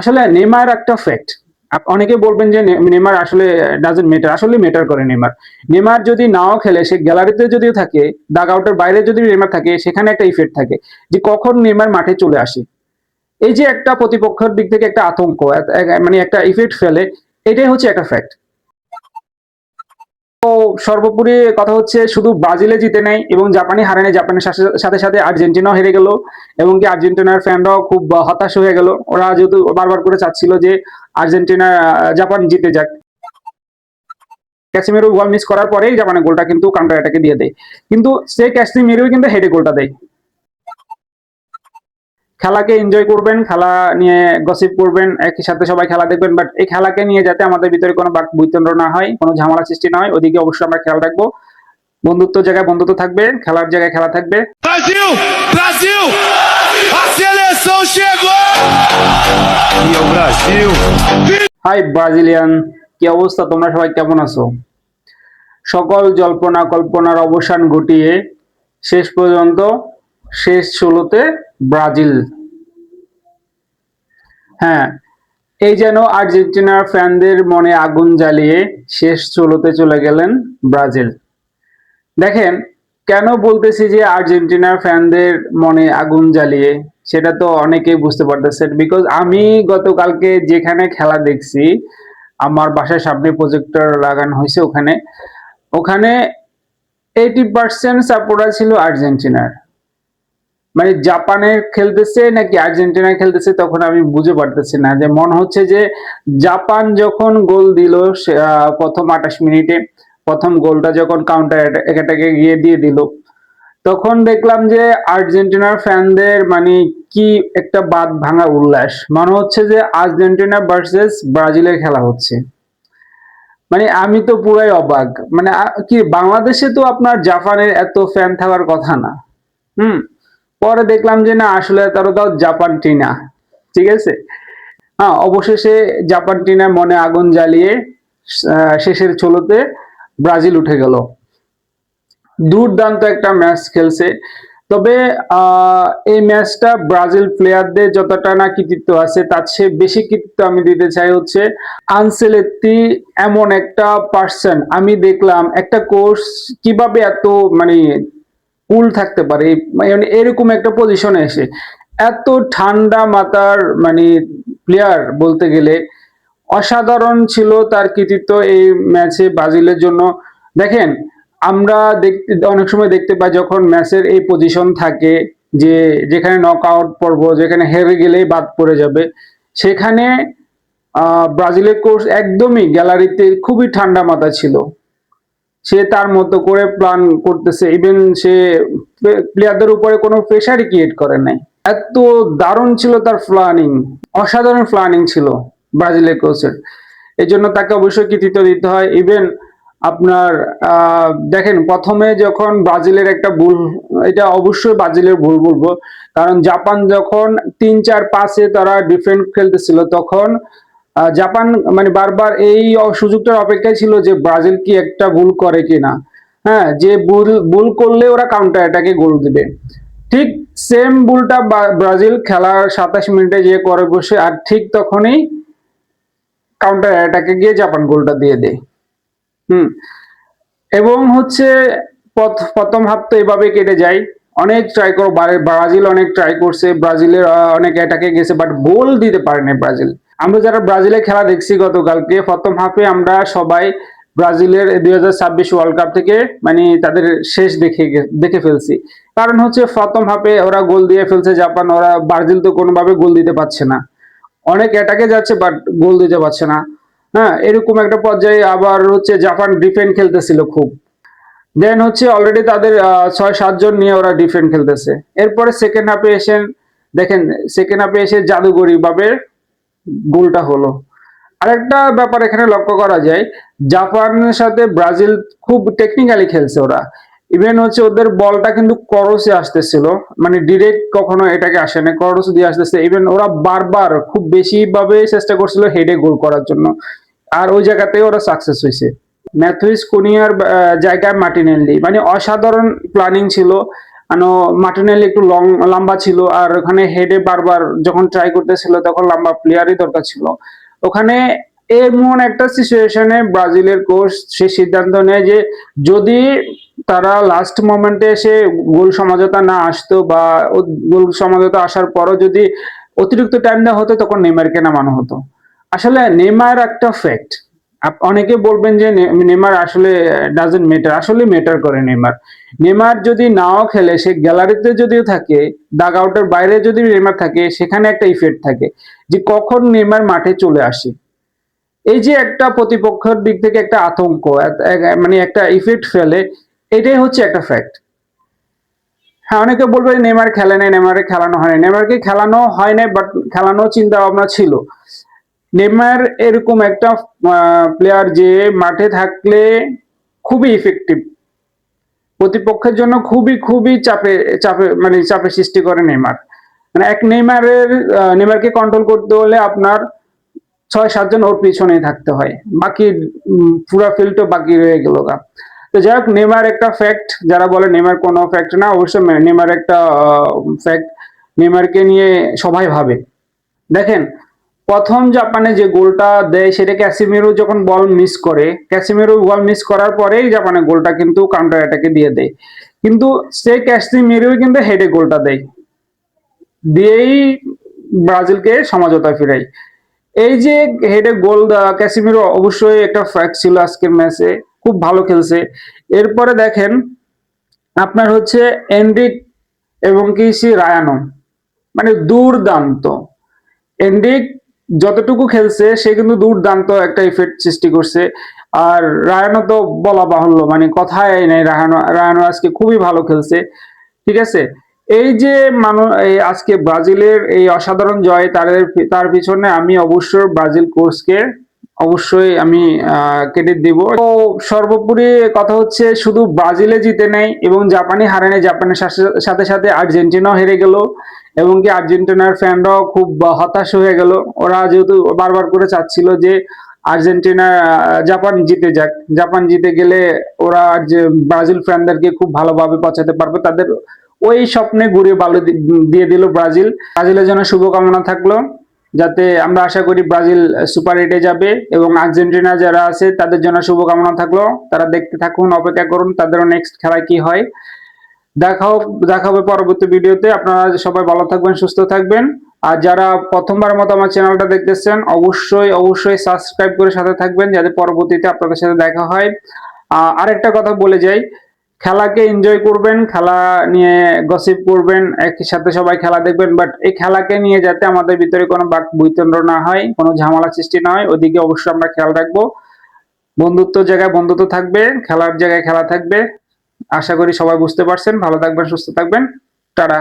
আসলে নেইমার একটা ফ্যাক্ট। অনেকে বলবেন যে নেইমার আসলে ডাজন্ট ম্যাটার, আসলে ম্যাটার করে নেইমার। নেইমার যদি নাও খেলে, সে গ্যালারিতে যদিও থাকে, ডাগ আউটের বাইরে যদি নেইমার থাকে, সেখানে একটা ইফেক্ট থাকে যে কখন নেইমার মাঠে চলে আসে। এই যে একটা প্রতিপক্ষের দিক থেকে একটা আতঙ্ক, মানে একটা ইফেক্ট ফেলে, এটাই হচ্ছে একটা ফ্যাক্ট। তো সর্বোপরি কথা হচ্ছে শুধু ব্রাজিলে জিতে নেয় এবং জাপানি হারে নেয়, জাপানের সাথে সাথে আর্জেন্টিনাও হেরে গেল এবং কি আর্জেন্টিনার ফ্যানরাও খুব হতাশ হয়ে গেল। ওরা যেহেতু বারবার করে চাচ্ছিল যে আর্জেন্টিনা জাপান জিতে যাক। ক্যাসিমেরো গোল মিস করার পরেই জাপানের গোলটা কিন্তু কাউন্টার অ্যাটাকে দিয়ে দেয়, কিন্তু সেই ক্যাসিমেরোই কিন্তু হেডে গোলটা দেয়। খেলাকে এনজয় করবেন, খেলা নিয়ে গসিপ করবেন, একই সাথে সবাই খেলা দেখবেন, বাট এই খেলাকে নিয়ে যাতে আমাদের ভিতরে কোনো বৈতরণ না হয়, কোনো ঝামেলা সৃষ্টি না হয়, ওদিকে অবশ্যই আমরা খেয়াল রাখবো। বন্ধুত্ব জায়গায় বন্ধুত্ব থাকবে, খেলার জায়গায় খেলা থাকবে। Brasil! Brasil! A seleção chegou! E o Brasil! Hi Brazilian, কি অবস্থা? তোমরা সবাই কেমন আছো? সকল জল্পনা কল্পনার অবসান ঘটিয়ে শেষ পর্যন্ত শেষ 16তে ব্রাজিল। হ্যাঁ, এই যেন আর্জেন্টিনার ফ্যানদের মনে আগুন জ্বালিয়ে শেষ 16তে চলে গেলেন ব্রাজিল। দেখেন, কেন বলতেছি যে আর্জেন্টিনার ফ্যানদের মনে আগুন জ্বালিয়ে, সেটা তো অনেকেই বুঝতে পারতেছেন। বিকজ আমি গতকালকে যেখানে খেলা দেখছি, আমার বাসার সামনে প্রজেক্টর লাগানো হয়েছে, ওখানে ওখানে 80% সাপোর্টার ছিল আর্জেন্টিনার। মানে জাপানের খেলতেছে নাকি আর্জেন্টিনা খেলতেছে, তখন আমি বুঝে পারতেছি না। যে মনে হচ্ছে যে জাপান যখন গোল দিল প্রথম 28 মিনিটে, প্রথম গোলটা যখন কাউন্টার অ্যাটাকে গিয়ে দিয়ে দিল, তখন দেখলাম যে আর্জেন্টিনার ফ্যানদের মানে কি একটা বাদ ভাঙা উল্লাস। মনে হচ্ছে যে আর্জেন্টিনা ভার্সেস ব্রাজিলের খেলা হচ্ছে। মানে আমি তো পুরাই অবাক। মানে কি বাংলাদেশে তো আপনার জাপানের এত ফ্যান থাকার কথা না। হুম। পরে দেখলাম যে না, আসলে তাও জাপান টিনা। ঠিক আছে। হ্যাঁ, অবশেষে জাপান টিনার মনে আগুন জ্বালিয়ে শেষের 16তে ব্রাজিল উঠে গেল। দুর্দান্ত একটা ম্যাচ খেলছে। তবে এই ম্যাচটা ব্রাজিল প্লেয়ারদের যতটা না কৃতিত্ব আছে, তার চেয়ে বেশি কৃতিত্ব আমি দিতে চাই হচ্ছে আনসেলেত্তি। এমন একটা পার্সন আমি দেখলাম, একটা কোর্স কিভাবে এত মানে কুল থাকতে পারে, মানে এরকম একটা পজিশনে এসে এত ঠান্ডা মাথার মানে প্লেয়ার বলতে গেলে অসাধারণ ছিল তার কৃতিত্ব এই ম্যাচে ব্রাজিলের জন্য। দেখেন, আমরা দেখতে অনেক সময় দেখতে পাই যখন ম্যাচের এই পজিশন থাকে যে যেখানে নক আউট পর্ব, যেখানে হেরে গেলেই বাদ পড়ে যাবে, সেখানে ব্রাজিলের কোচ একদমই গ্যালারিতে খুবই ঠান্ডা মাথা ছিল। সে তার মতো করে প্ল্যান করতেছে, ইভেন সে প্লেয়ারদের উপরে কোনো প্রেশারই ক্রিয়েট করে নাই। এত দারুণ ছিল তার প্ল্যানিং, অসাধারণ প্ল্যানিং ছিল ব্রাজিলের কোচের। এই জন্য তাকে অবশ্যই কৃতিত্ব দিতে হয়। ইভেন আপনার দেখেন, প্রথমে যখন ব্রাজিলের একটা ভুল, এটা অবশ্যই ব্রাজিলের ভুল বলবো, কারণ জাপান যখন 3-4-5-এ তারা ডিফেন্ড খেলতেছিল, তখন জাপান মানে বারবার এই সুযোগটার অপেক্ষায় ছিল যে ব্রাজিল কি একটা ভুল করে কিনা। হ্যাঁ, যে ভুল করলে ওরা কাউন্টার অ্যাটাকে গোল দিবে। ঠিক সেম ভুলটা ব্রাজিল খেলার 27 মিনিটে যে করে বসে, আর ঠিক তখনই কাউন্টার অ্যাটাকে গিয়ে জাপান গোলটা দিয়ে দেয়। হুম। এবং হচ্ছে প্রথম হাফ তো এভাবে কেটে যায়। অনেক ট্রাই করো, ব্রাজিল অনেক ট্রাই করছে, ব্রাজিলের অনেক অ্যাটাকে গেছে, বাট গোল দিতে পারেনি ব্রাজিল। আমরা যারা ব্রাজিলের খেলা দেখছি গতকালকে, প্রথম হাফে আমরা সবাই ব্রাজিলের 2026 ওয়ার্ল্ড কাপ থেকে মানে তাদের শেষ দেখে ফেলছি। কারণ হচ্ছে প্রথম হাফে ওরা গোল দিয়ে ফেলছে জাপান, ওরা ব্রাজিল তো কোনোভাবে গোল দিতে পারছে না। অনেক অ্যাটাকে যাচ্ছে বাট গোল দিতে পারছে না। হ্যাঁ, এরকম একটা পর্যায়ে আবার হচ্ছে জাপান ডিফেন্ড খেলতেছিল খুব। দেন হচ্ছে অলরেডি তাদের 6-7 জন নিয়ে ওরা ডিফেন্ড খেলতেছে। এরপরে সেকেন্ড হাফে এসে দেখেন, সেকেন্ড হাফে এসে জাদুগরি ভাবে গোলটা হলো। আরেকটা ব্যাপার এখানে লক্ষ্য করা যায়, জাপানের সাথে ব্রাজিল খুব টেকনিক্যালি খেলছে ওরা। ইভেন হচ্ছে ওদের বলটা কিন্তু ক্রসে আসতেছিল, মানে ডিরেক্ট কখনো এটাকে আসে না, ক্রস দিয়ে আসতেছে। ইভেন ওরা বারবার খুব বেশি ভাবে চেষ্টা করছিল হেডে গোল করার জন্য, আর ওই জায়গাতেই ওরা সাকসেস হয়েছে। ম্যাথুইস কুনিয়ার জায়গায় মার্টিনেল্লি, মানে অসাধারণ প্ল্যানিং ছিল। মার্টিনেলি একটু লম্বা ছিল, আর ওখানে হেডে বারবার যখন ট্রাই করতেছিল তখন লম্বা প্লেয়ারই দরকার ছিল ওখানে। এমন একটা সিচুয়েশনে ব্রাজিলের কোচ সে সিদ্ধান্ত নেয় যে যদি তারা লাস্ট মোমেন্টে এসে গোল সমঝোতা না আসতো, বা গোল সমঝোতা আসার পরও যদি অতিরিক্ত টাইম দেওয়া হতো, তখন নেইমারকে নামানো হতো। আসলে নেইমার একটা ফ্যাক্ট। অনেকে বলবেন যে নেইমার আসলে ডাজন্ট ম্যাটার, আসলে ম্যাটার করে নেইমার। নেইমার যদি নাও খেলে, সে গ্যালারিতে যদিও থাকে, ডাগ আউটের বাইরে যদি নেইমার থাকে, সেখানে একটা ইফেক্ট থাকে যে কখন নেইমার মাঠে চলে আসে। এই যে একটা প্রতিপক্ষের দিক থেকে একটা আতঙ্ক, মানে একটা ইফেক্ট ফেলে, এটাই হচ্ছে একটা ফ্যাক্ট। হ্যাঁ, অনেকে বলবে নেইমার খেলে নাই, নেইমারে খেলানো হয় নাই। নেইমারকে খেলানো হয় নাই, বাট খেলানো চিন্তা ভাবনা ছিল। নেইমার এরকম একটা প্লেয়ার যে মাঠে থাকলে খুবই ইফেক্টিভ, প্রতিপক্ষের জন্য খুবই খুবই চাপে চাপে মানে চাপে সৃষ্টি করে নেইমার। মানে এক নেইমারকে কন্ট্রোল করতে হলে আপনার ৬-৭ জন ওর পিছনেই থাকতে হয়, বাকি পুরা ফিল্ডও বাকি রয়ে গেল গা। তো যাই হোক, নেইমার একটা ফ্যাক্ট। যারা বলে নেইমার কোনো ফ্যাক্ট না, অবশ্যই নেইমার একটা ফ্যাক্ট। নেইমারকে নিয়ে সবাই ভাবে। দেখেন, প্রথম জাপানে যে গোলটা দেয় সেটা ক্যাসিমিরো যখন বল মিস করে, ক্যাসিমিরো বল মিস করার পরেই জাপানের গোলটা কিন্তু কাউন্টার অ্যাটাকে দিয়ে দেয়। কিন্তু সে ক্যাসিমিরোই কিন্তু হেডে গোলটা দেয়, দিয়েই ব্রাজিলকে সমঝোতা ফিরাই। এই যে হেডে গোল ক্যাসিমিরো অবশ্যই একটা ফ্যাক্ট ছিল আজকের ম্যাচে, খুব ভালো খেলছে। এরপরে দেখেন আপনার হচ্ছে এনরিক এবং কি রায়ানো, মানে দুর্দান্ত। এনরিক যতটুকু খেলছে সে কিন্তু দুর্দান্ত একটা ইফেক্ট সৃষ্টি করছে। আর রায়ানো তো বলা বাহুল্য, মানে কথাই নাই। রায়ানো আজকে খুবই ভালো খেলছে। ঠিক আছে, এই যে এই আজকে ব্রাজিলের এই অসাধারণ জয়, তার পিছনে আমি অবশ্যই ব্রাজিল কোচকে অবশ্যই আমি ক্রেডিট দিব। তো সর্বোপরি কথা হচ্ছে, শুধু ব্রাজিলে জিতে নেই এবং জাপানি হারে নেই, জাপানের সাথে সাথে আর্জেন্টিনাও হেরে গেল, এবং কি আর্জেন্টিনার ফ্যানরাও খুব হতাশ হয়ে গেল। ওরা যেহেতু বারবার করে চাচ্ছিল যে আর্জেন্টিনা জাপান জিতে যাক, জাপান জিতে গেলে ওরা যে ব্রাজিল ফ্যানদেরকে খুব ভালোভাবে পৌঁছাতে পারবে, তাদের ওই স্বপ্নে ঘুরে বালু দিয়ে দিল ব্রাজিল। ব্রাজিলের জন্য শুভকামনা থাকলো, যাতে আমরা আশা করি ব্রাজিল সুপার এইটে যাবে, এবং আর্জেন্টিনা যারা আছে তাদের জন্য শুভকামনা থাকলো। তারা দেখতে থাকুন, অপেক্ষা করুন তাদেরও নেক্সট খেলায় কি হয়। দেখা হবে পরবর্তী ভিডিওতে। আপনারা সবাই ভালো থাকবেন, সুস্থ থাকবেন। আর যারা প্রথমবার মতো আমার চ্যানেলটা দেখতেছেন, অবশ্যই অবশ্যই সাবস্ক্রাইব করে সাথে থাকবেন, যাতে পরবর্তীতে আপনাদের সাথে দেখা হয়। আরেকটা কথা বলে যাই, খেলাকে এনজয় করবেন, খেলা নিয়ে গসিপ করবেন, একই সাথে সবাই খেলা দেখবেন, বাট এই খেলাকে নিয়ে যাতে আমাদের ভিতরে কোনো বাক বৈতন্ত্র না হয়, কোনো ঝামেলা সৃষ্টি না হয়, ওদিকে অবশ্যই আমরা খেয়াল রাখবো। বন্ধুত্ব জায়গায় বন্ধুত্ব থাকবে, খেলার জায়গায় খেলা থাকবে। আশা করি সবাই বুঝতে পারছেন। ভালো থাকবেন, সুস্থ থাকবেন। টাটা।